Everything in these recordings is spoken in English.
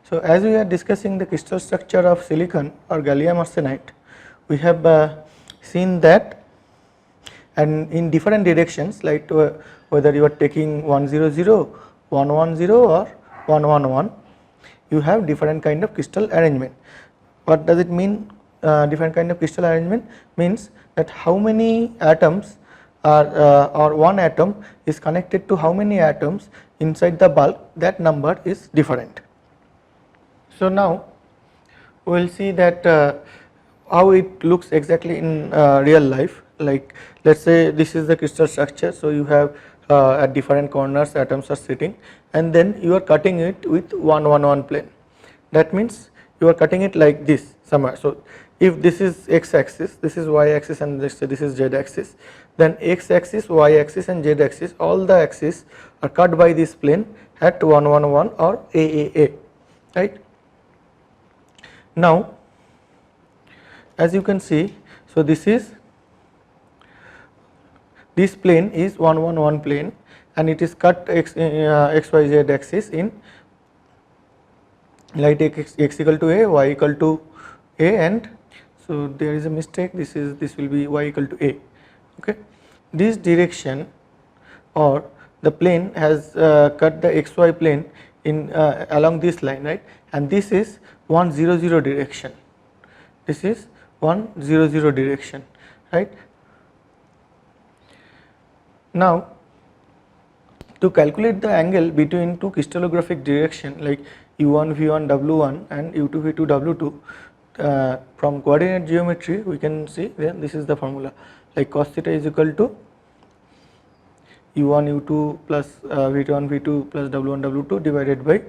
So, as we are discussing the crystal structure of silicon or gallium arsenide, we have seen that, and in different directions, like whether you are taking 100, 110 or 111, you have different kind of crystal arrangement. What does it mean? Different kind of crystal arrangement means that how many atoms are or one atom is connected to how many atoms inside the bulk, that number is different. So now we will see that how it looks exactly in real life. Like, let us say this is the crystal structure. So you have at different corners atoms are sitting, and then you are cutting it with 111 plane. That means you are cutting it like this somewhere. So if this is x axis, this is y axis, and this is z axis, then x axis, y axis and z axis, all the axes are cut by this plane at 111 or AAA, right. Now as you can see, so this plane is 111 plane, and it is cut x y z axis in like x equal to a, y equal to a, and so there is a mistake, this will be y equal to a. Okay, this direction or the plane has cut the xy plane in along this line, right, and this is 100 direction, this is 100 direction, right. Now to calculate the angle between two crystallographic direction like u1 v1 w1 and u2 v2 w2, from coordinate geometry we can see that this is the formula, like cos theta is equal to u1 u2 plus v1 v2 plus w1 w2 divided by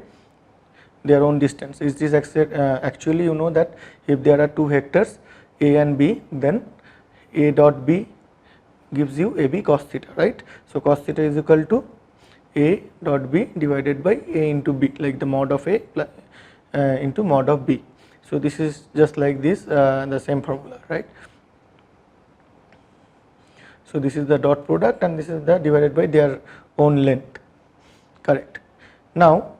their own distance. Is this actually, you know that if there are two vectors a and b, then a dot b gives you ab cos theta, right. So cos theta is equal to a dot b divided by a into b, like the mod of a into mod of b. So this is just like this, the same formula, right. So this is the dot product and this is the divided by their own length, correct. Now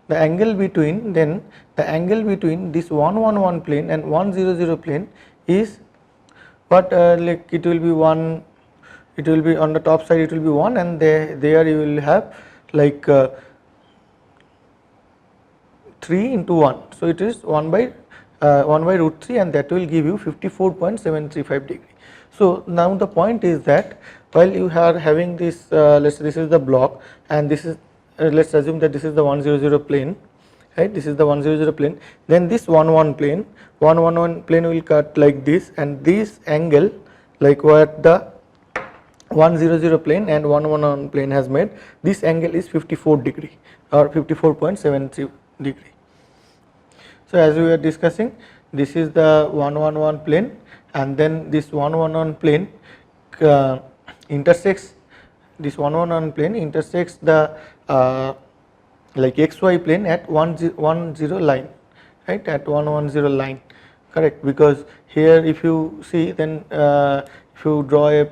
the angle between this 111 plane and 100 plane is what, like it will be 1, it will be on the top side, it will be 1, and there you will have like 3 into 1. So it is 1 by root 3, and that will give you 54.735 degree. So now the point is that while you are having this, let's say this is the block, and this is let's assume that this is the 100 plane, right, this is the 100 plane, then this 111 plane will cut like this, and this angle, like what the 100 plane and 111 plane has made, this angle is 54 degree or 54.73 degree. So as we were discussing, this is the 111 plane, and then this 111 plane intersects, this 111 plane intersects the like xy plane at 110 line, right, at 110 line, correct, because here if you see, then if you draw a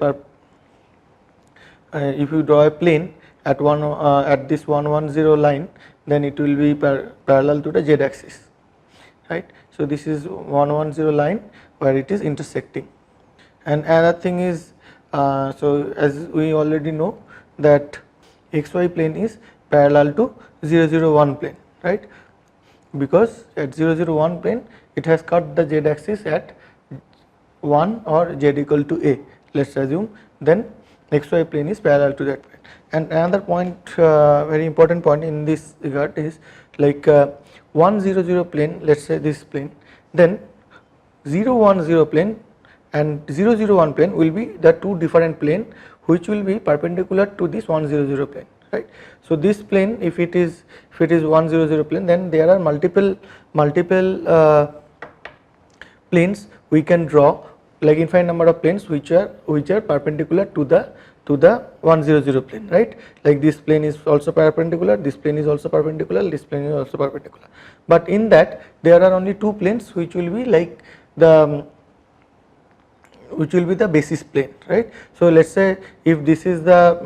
plane at at this 110 line, then it will be parallel to the z axis, right. So this is 110 line where it is intersecting. And another thing is, so as we already know that xy plane is parallel to 001 plane, right, because at 001 plane it has cut the z axis at 1 or z equal to a, let us assume, then xy plane is parallel to that plane. And another point, very important point in this regard is like 100 plane, let us say this plane, then 010 plane and 001 plane will be the two different plane which will be perpendicular to this 100 plane, right. So this plane, if it is 100 plane, then there are multiple planes we can draw, like infinite number of planes which are perpendicular to the 100 plane, right. Like this plane is also perpendicular, this plane is also perpendicular, this plane is also perpendicular, but in that there are only two planes which will be like the basis plane, right. So let us say if this is the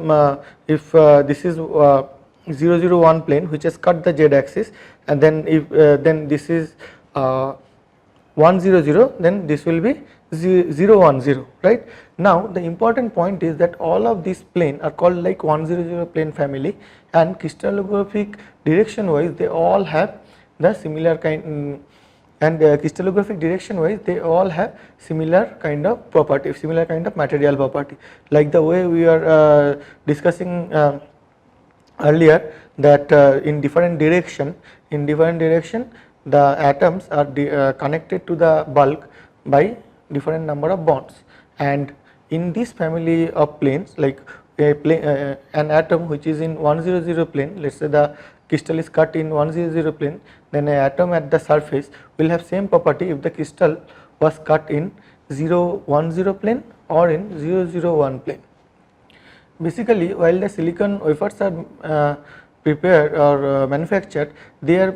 001 plane which has cut the z axis, and then if then this is 100, then this will be 010, right. Now the important point is that all of these plane are called like 100 plane family, and crystallographic direction wise they all have the similar kind and crystallographic direction wise they all have similar kind of property, similar kind of material property, like the way we are discussing earlier, that in different direction the atoms are connected to the bulk by different number of bonds, and in this family of planes, like an atom which is in 100 plane, let us say the crystal is cut in 100 plane, then an atom at the surface will have same property if the crystal was cut in 010 plane or in 001 plane. Basically, while the silicon wafers are prepared or manufactured, they are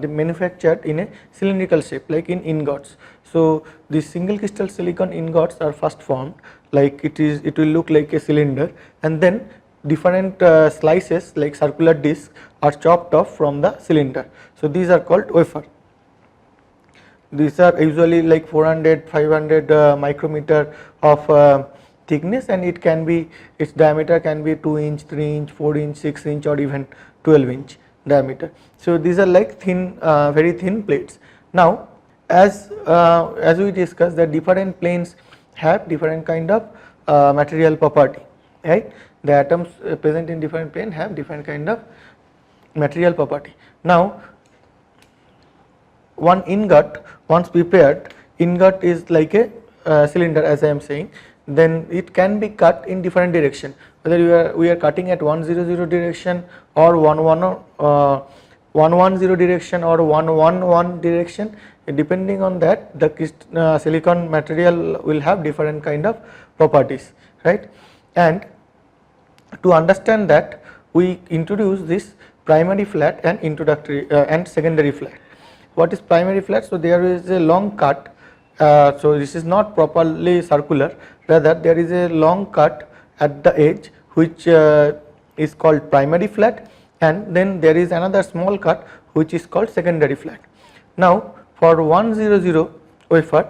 manufactured in a cylindrical shape, like in ingots. So the single crystal silicon ingots are first formed, like it will look like a cylinder, and then different slices like circular discs are chopped off from the cylinder. So these are called wafer. These are usually like 400 500 micrometer of thickness, and it can be, its diameter can be 2 inch, 3 inch, 4 inch, 6 inch or even 12 inch diameter. So these are like thin, very thin plates. Now as we discussed, that different planes have different kind of material property, right. The atoms present in different plane have different kind of material property. Now one ingot, once prepared, ingot is like a cylinder, as I am saying, then it can be cut in different direction, whether we are cutting at 100 direction or 110 direction or 111 direction, depending on that the silicon material will have different kind of properties, right. And to understand that, we introduce this primary flat and introductory and secondary flat. What is primary flat? So there is a long cut, so this is not properly circular, rather there is a long cut at the edge which is called primary flat, and then there is another small cut which is called secondary flat. Now for 100 wafer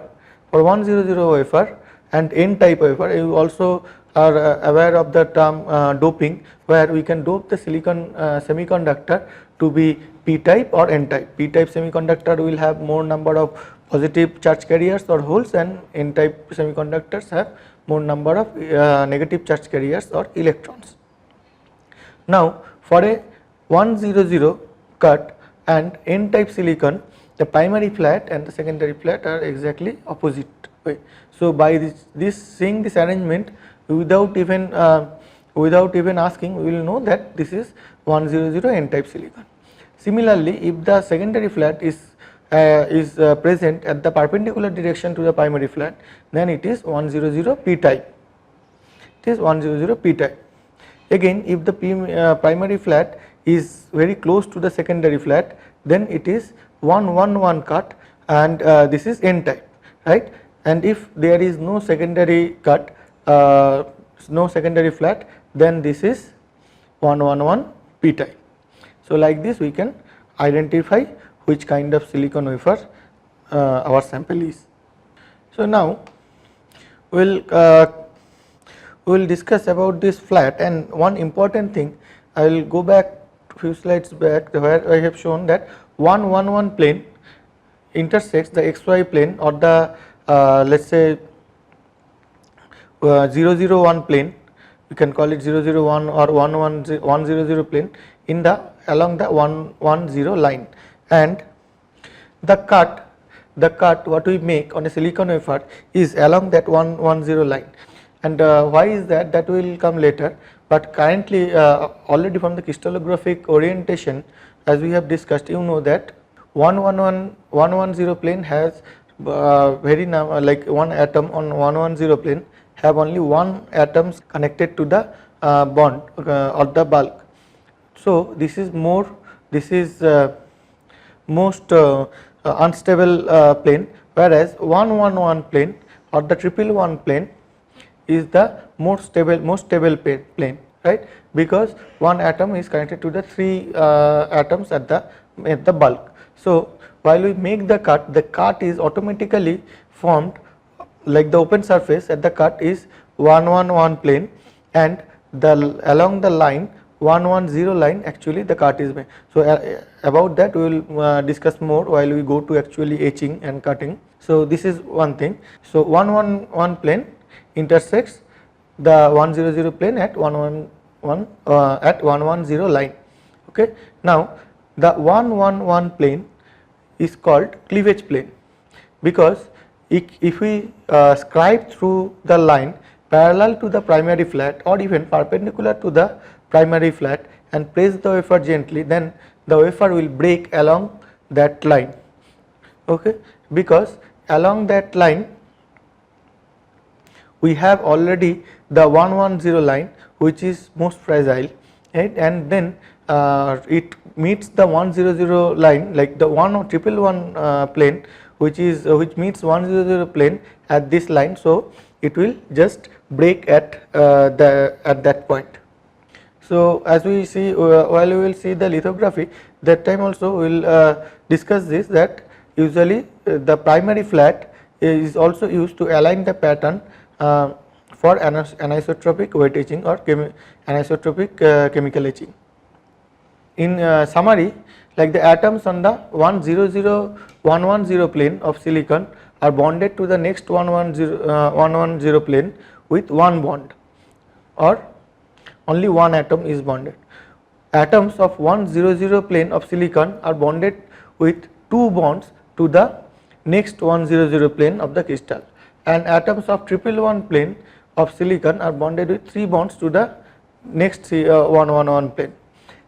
and n type wafer, you also are aware of the term doping, where we can dope the silicon semiconductor to be p type or n type. P type semiconductor will have more number of positive charge carriers or holes, and n type semiconductors have more number of negative charge carriers or electrons. Now for a 100 cut and n type silicon, the primary flat and the secondary flat are exactly opposite way. So by seeing this arrangement, without even asking, we will know that this is 100 n type silicon. Similarly, if the secondary flat is present at the perpendicular direction to the primary flat, then it is 100 p type. It is 100 p type. Again, if the primary flat is very close to the secondary flat, then it is 111 cut, and this is n type, right. And if there is no secondary cut, no secondary flat, then this is 111 p type. So like this we can identify which kind of silicon wafer our sample is. So now we will discuss about this flat, and one important thing, I will go back few slides back where I have shown that 111 plane intersects the xy plane or the let us say 001 plane, we can call it 001 or 100 plane in the along the 110 line, and the cut what we make on a silicon wafer is along that 110 line. And why is that? That will come later, but currently already from the crystallographic orientation, as we have discussed, you know that 110 plane has like one atom on 110 plane have only one atoms connected to the bond or the bulk. So this is most unstable plane, whereas 111 plane or the 111 plane is the most stable plane, right, because one atom is connected to the 3 atoms at the bulk. So while we make the cut is automatically formed, like the open surface at the cut is 111 plane, and along the line 110 line actually the cut is made. So about that we will discuss more while we go to actually etching and cutting. So this is one thing. So 111 plane intersects the 100 plane at 111 at 110 line. Okay. Now the 111 plane is called cleavage plane, because if we scribe through the line parallel to the primary flat or even perpendicular to the primary flat and press the wafer gently, then the wafer will break along that line. Okay, because along that line we have already the 110 line which is most fragile, right, and then it meets the 100 line, like the 111 plane which meets 100 plane at this line. So it will just break at that point. So as we see, while we will see the lithography, that time also we will discuss this, that usually the primary flat is also used to align the pattern for anisotropic wet etching or anisotropic chemical etching. In summary, like the atoms on the 110 plane of silicon are bonded to the next 110 plane with one bond, or only one atom is bonded. Atoms of 100 plane of silicon are bonded with two bonds to the next 100 plane of the crystal, and atoms of 111 plane of silicon are bonded with 3 bonds to the next 111 plane.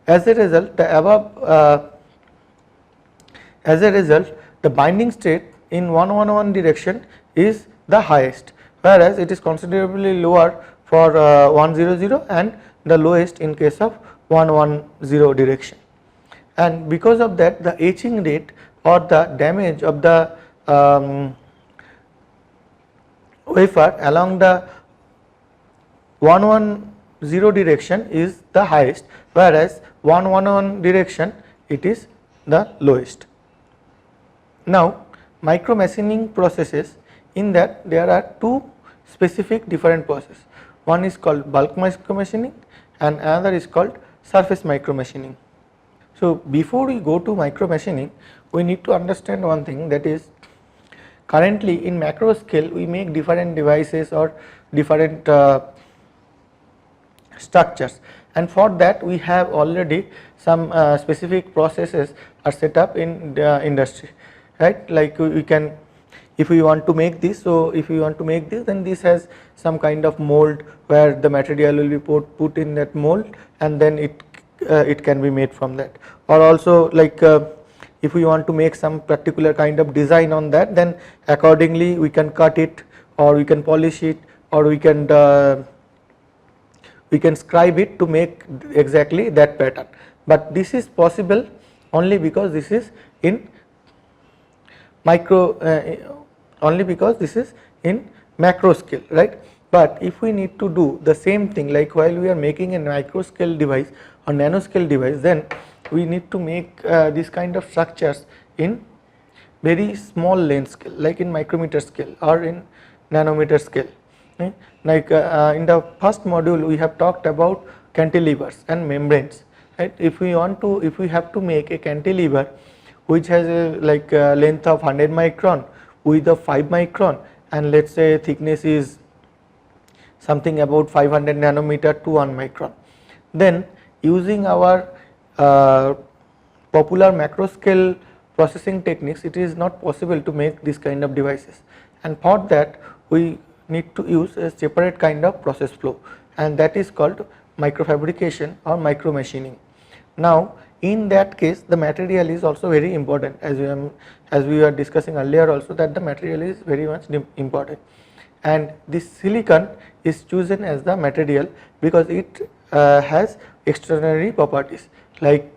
As a result, the binding state in 111 direction is the highest, whereas it is considerably lower for 100 and the lowest in case of 110 direction. And because of that, the etching rate or the damage of the wafer along the 110 direction is the highest, whereas 111 direction it is the lowest. Now micro machining processes, in that there are two specific different processes. One is called bulk micro machining and another is called surface micro machining. So before we go to micro machining, we need to understand one thing, that is currently in macro scale we make different devices or different structures, and for that we have already some specific processes are set up in the industry, right, like we can, if we want to make this, so if we want to make this, then this has some kind of mold where the material will be put in that mold, and then it can be made from that. Or also like if we want to make some particular kind of design on that, then accordingly we can cut it, or we can polish it, or we can scribe it to make exactly that pattern. But this is possible only because this is in macro scale, right. But if we need to do the same thing, like while we are making a micro scale device or nanoscale device, then we need to make this kind of structures in very small length scale, like in micrometer scale or in nanometer scale. Okay. Like in the first module we have talked about cantilevers and membranes, right. If we have to make a cantilever which has a length of 100 micron with a 5 micron, and let's say thickness is something about 500 nanometer to 1 micron, then using our popular macro scale processing techniques, it is not possible to make this kind of devices, and for that we need to use a separate kind of process flow, and that is called microfabrication or micro machining. Now in that case the material is also very important, as we were discussing earlier also, that the material is very much important, and this silicon is chosen as the material because it has extraordinary properties, like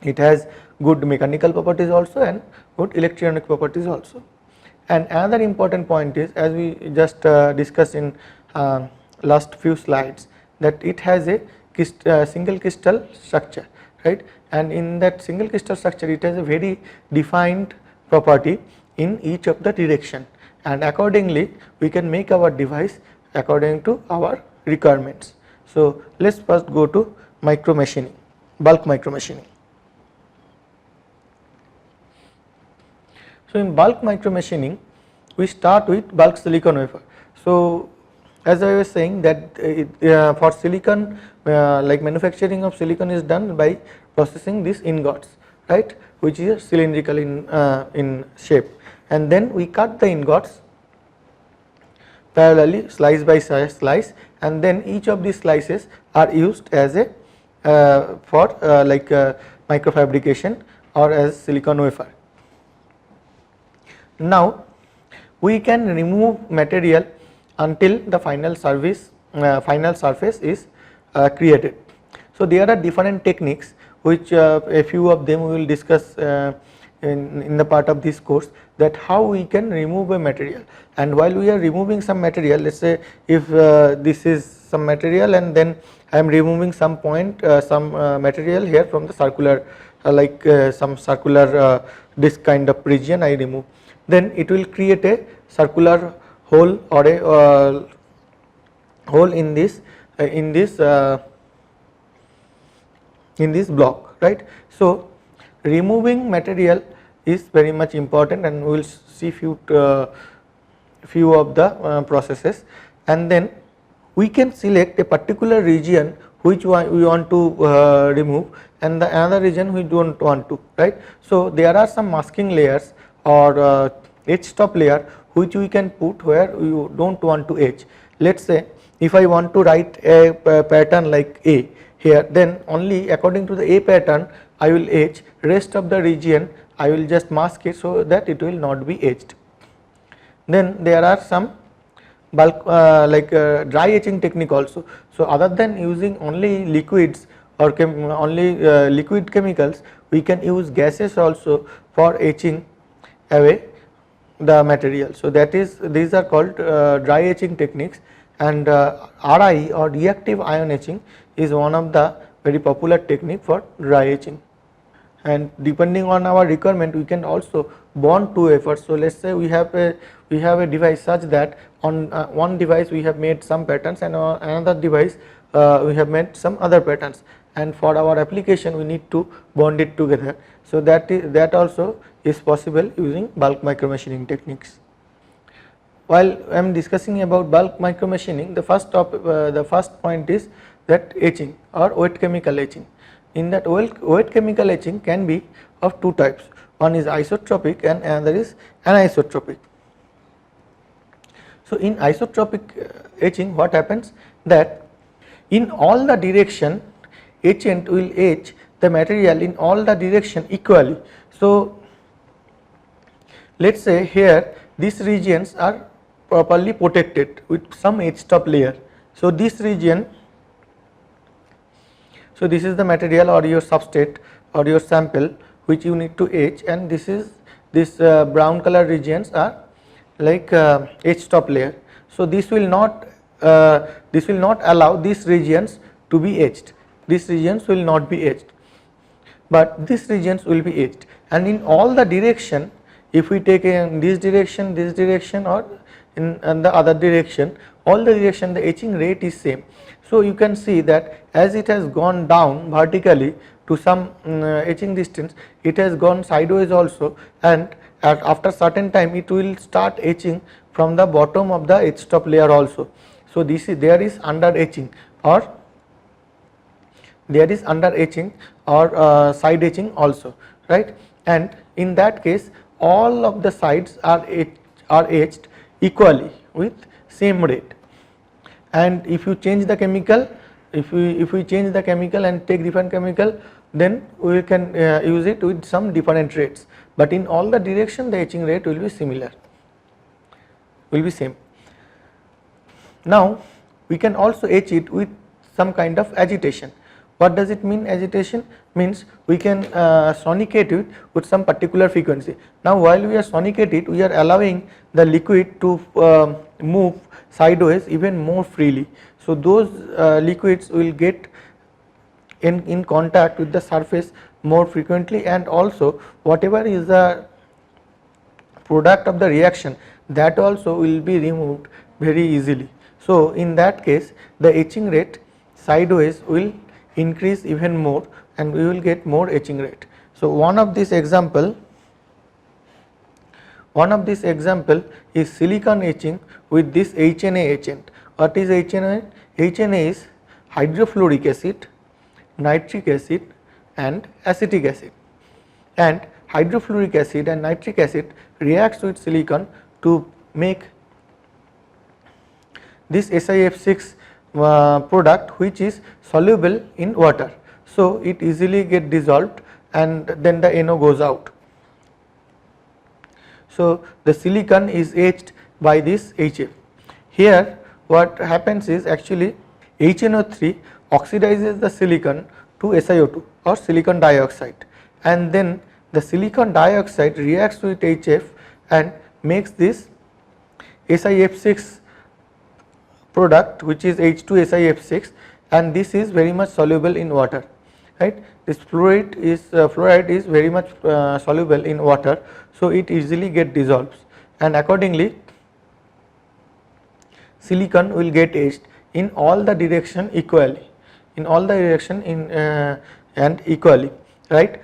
it has good mechanical properties also and good electronic properties also. And another important point is, as we just discussed in last few slides, that it has a single crystal structure, right, and in that single crystal structure it has a very defined property in each of the direction, and accordingly we can make our device according to our requirements. So let us first go to micro machining, bulk micro machining. So in bulk micro machining we start with bulk silicon wafer. So as I was saying that for silicon, like manufacturing of silicon is done by processing these ingots, right, which is cylindrical in shape, and then we cut the ingots parallelly, slice by slice, and then each of these slices are used as a for microfabrication or as silicon wafer. Now we can remove material until the final surface is created. So there are different techniques which a few of them we will discuss in the part of this course, that how we can remove a material. And while we are removing some material, let us say if this is some material and then I am removing some material here from the circular some circular disc kind of region I remove, then it will create a circular hole or a hole in this block, right. So removing material is very much important, and we will see few of the processes, and then we can select a particular region which we want to remove and the another region we do not want to, right. So there are some masking layers or etch stop layer which we can put where we do not want to etch. Let us say if I want to write a pattern like A here, then only according to the A pattern I will etch, rest of the region I will just mask it so that it will not be etched. Then there are some bulk dry etching technique also. So other than using only liquids or only liquid chemicals, we can use gases also for etching away the material. So that is, these are called dry etching techniques, and RI or reactive ion etching is one of the very popular technique for dry etching. And depending on our requirement we can also bond two wafers. So let us say we have a device such that on one device we have made some patterns and on another device we have made some other patterns, and for our application we need to bond it together. So that also is possible using bulk micro machining techniques. While I am discussing about bulk micro machining, the first point is that etching or wet chemical etching. In that wet chemical etching can be of two types, one is isotropic and another is anisotropic. So in isotropic etching what happens, that in all the direction etchant will etch the material in all the direction equally. So let us say here these regions are properly protected with some etch stop layer. So this region, so this is the material or your substrate or your sample which you need to etch, and this brown color regions are like etch stop layer. So this will not allow these regions to be etched. These regions will not be etched, but these regions will be etched, and in all the direction, if we take in this direction or in the other direction, all the direction the etching rate is same. So you can see that as it has gone down vertically to some etching distance, it has gone sideways also, and after certain time it will start etching from the bottom of the etch stop layer also. So there is under etching or side etching also, right, and in that case all of the sides are etched equally with same rate. And if you change the chemical, if we change the chemical and take different chemical, then we can use it with some different rates, but in all the direction the etching rate will be similar, will be same. Now we can also etch it with some kind of agitation. What does it mean agitation? Means we can sonicate it with some particular frequency. Now while we are sonicate it, we are allowing the liquid to move sideways even more freely. So those liquids will get in contact with the surface more frequently, and also whatever is the product of the reaction, that also will be removed very easily. So in that case the etching rate sideways will increase even more and we will get more etching rate. So one of this example is silicon etching with this HNA agent. What is HNA? HNA is hydrofluoric acid, nitric acid and acetic acid, and hydrofluoric acid and nitric acid reacts with silicon to make this SiF6 product, which is soluble in water. So it easily get dissolved and then the NO goes out. So the silicon is etched by this HF. Here what happens is actually HNO3 oxidizes the silicon to SiO2 or silicon dioxide, and then the silicon dioxide reacts with HF and makes this SiF6 product, which is H2SiF6, and this is very much soluble in water, right. This fluoride is very much soluble in water, so it easily get dissolves, and accordingly silicon will get etched in all the direction equally, and equally, right.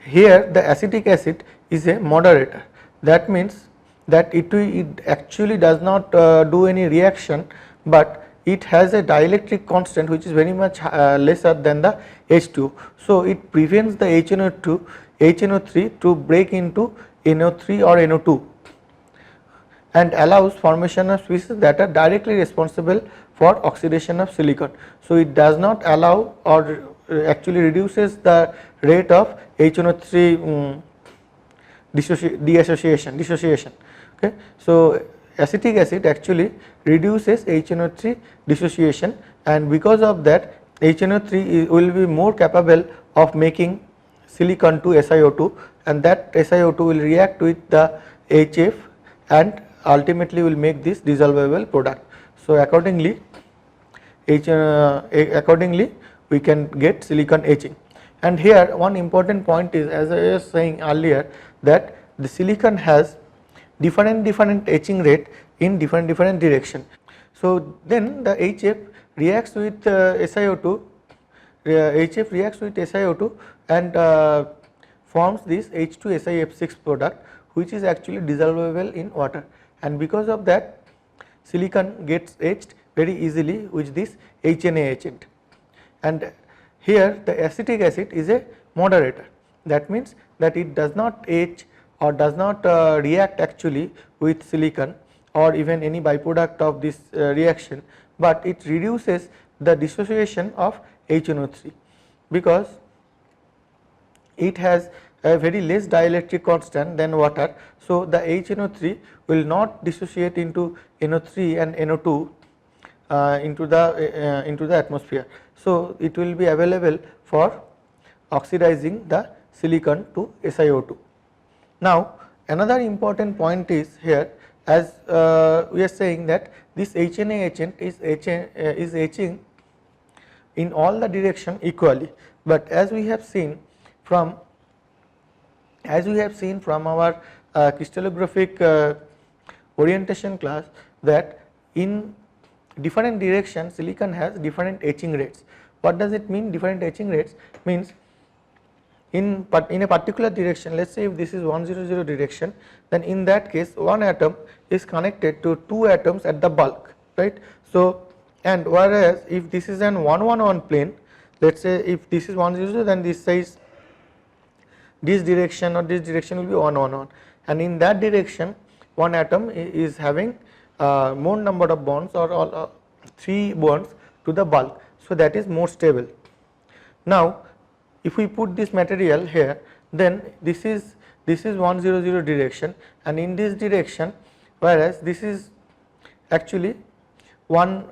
Here the acetic acid is a moderator, that means that it actually does not do any reaction, but it has a dielectric constant which is very much lesser than the H2. So it prevents the HNO3 to break into NO3 or NO2 and allows formation of species that are directly responsible for oxidation of silicon. So it does not allow or actually reduces the rate of HNO3 dissociation. Okay. So acetic acid actually reduces HNO3 dissociation, and because of that HNO3 will be more capable of making silicon to SiO2, and that SiO2 will react with the HF and ultimately will make this dissolvable product. So accordingly we can get silicon etching. And here one important point is, as I was saying earlier, that the silicon has different etching rate in different direction. So then the HF reacts with SiO2, and forms this H2SiF6 product, which is actually dissolvable in water, and because of that silicon gets etched very easily with this HNA agent. And here the acetic acid is a moderator, that means that it does not etch or does not react actually with silicon or even any byproduct of this reaction, but it reduces the dissociation of HNO3 because it has a very less dielectric constant than water. So the HNO3 will not dissociate into NO3 and NO2 into the atmosphere. So it will be available for oxidizing the silicon to SiO2. Now another important point is here, as we are saying that this HNA agent is etching in all the direction equally, but as we have seen from our crystallographic orientation class, that in different directions silicon has different etching rates. What does it mean different etching rates? Means in a particular direction, let us say if this is 100 direction, then in that case one atom is connected to two atoms at the bulk, right. So and whereas if this is an 111 plane, let us say if this is 100, then this says this direction or this direction will be 111, and in that direction one atom is having more number of bonds or 3 bonds to the bulk, so that is more stable. Now if we put this material here, then this is 100 direction, and in this direction, whereas this is actually one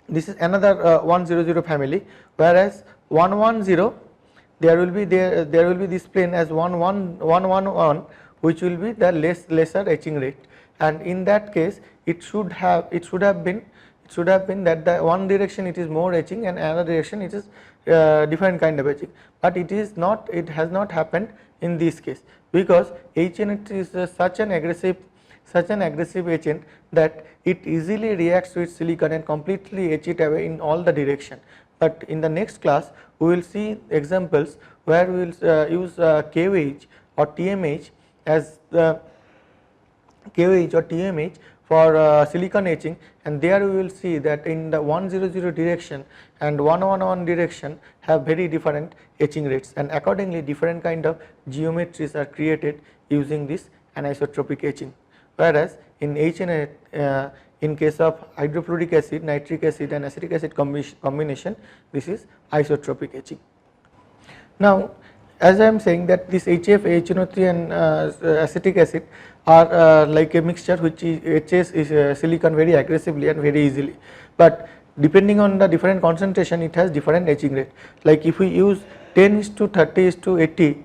this is another 100 family, whereas 110 there will be this plane as 111, which will be the lesser etching rate, and in that case it should have been that the one direction it is more etching and another direction it is different kind of etching, but it is not, it has not happened in this case, because HNO3 is such an aggressive agent that it easily reacts with silicon and completely etch it away in all the direction. But in the next class we will see examples where we will use KVH or TMH as the KVH or TMH for silicon etching, and there we will see that in the 100 direction and 111 direction have very different etching rates, and accordingly different kind of geometries are created using this anisotropic etching. Whereas in HNA, in case of hydrofluoric acid, nitric acid and acetic acid combination, this is isotropic etching. Now, as I am saying that this HF, HNO3 and acetic acid are like a mixture which etches silicon very aggressively and very easily, but depending on the different concentration it has different etching rate. Like if we use 10:30:80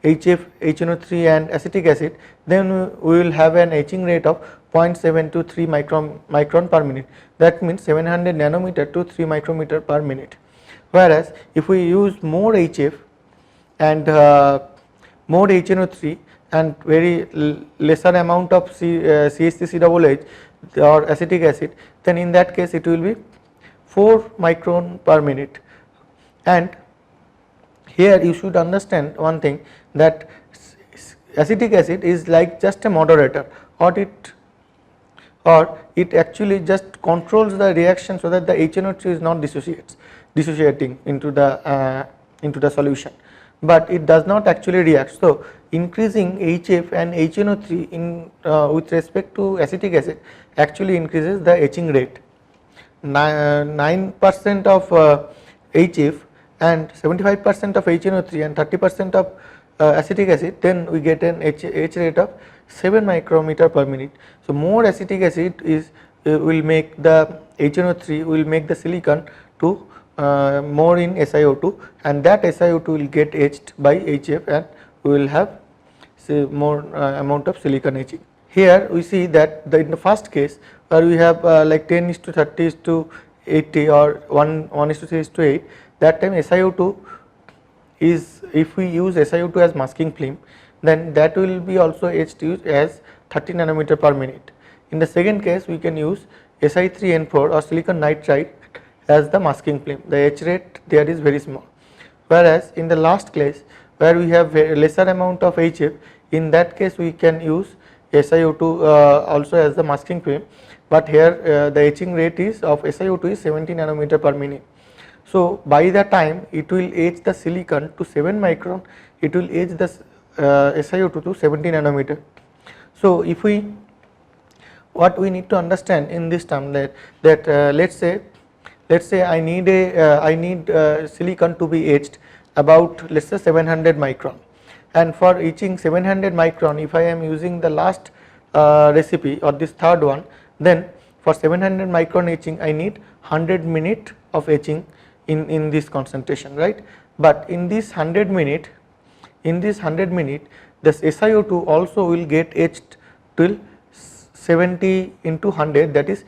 HF, HNO3 and acetic acid, then we will have an etching rate of 0.7 to 3 micron per minute. That means 700 nanometer to 3 micrometer per minute. Whereas if we use more HF and more HNO3 and very lesser amount of CH3COOH or acetic acid, then in that case it will be 4 micron per minute. And here you should understand one thing, that acetic acid is like just a moderator, or it actually just controls the reaction so that the HNO3 is not dissociating into the solution, but it does not actually react. So increasing HF and HNO3 in with respect to acetic acid actually increases the etching rate. 9% of HF and 75% of HNO3 and 30% of acetic acid, then we get an etch rate of 7 micrometer per minute. So more acetic acid is will make the HNO3 will make the silicon to more in SiO2, and that SiO2 will get etched by HF and we will have more amount of silicon etching. Here we see that in the first case where we have like 10:30:80 or 1:3:8, that time SiO2 is, if we use SiO2 as masking film, then that will be also etched as 30 nanometer per minute. In the second case we can use Si3N4 or silicon nitride as the masking film. The etch rate there is very small. Whereas in the last case where we have lesser amount of HF, in that case we can use SiO2 also as the masking film, but here the etching rate is of SiO2 is 70 nanometer per minute. So by the time it will etch the silicon to 7 micron, it will etch the SiO2 to 70 nanometer. So if we, what we need to understand in this term, that let's say I need silicon to be etched about, let's say 700 micron, and for etching 700 micron, if I am using the last recipe or this third one, then for 700 micron etching I need 100 minute of etching in this concentration, right? But in this 100 minute, this SiO2 also will get etched till 70 into 100, that is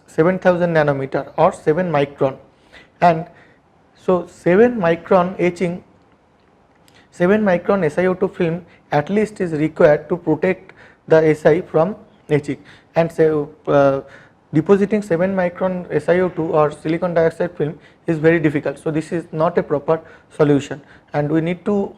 7000 nanometer or 7 micron, and so 7 micron etching, 7 micron SiO2 film at least is required to protect the Si from etching, and so depositing 7 micron SiO2 or silicon dioxide film is very difficult. So this is not a proper solution, and we need to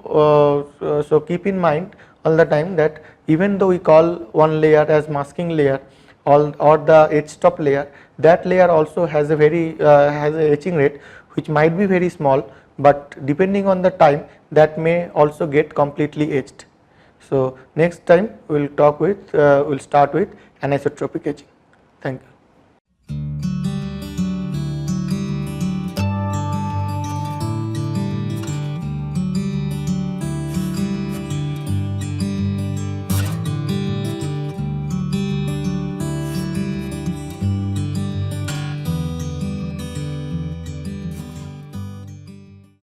so keep in mind all the time that even though we call one layer as masking layer or the etch stop layer, that layer also has a very has a etching rate which might be very small, but depending on the time that may also get completely etched. So next time we will start with anisotropic etching. Thank you.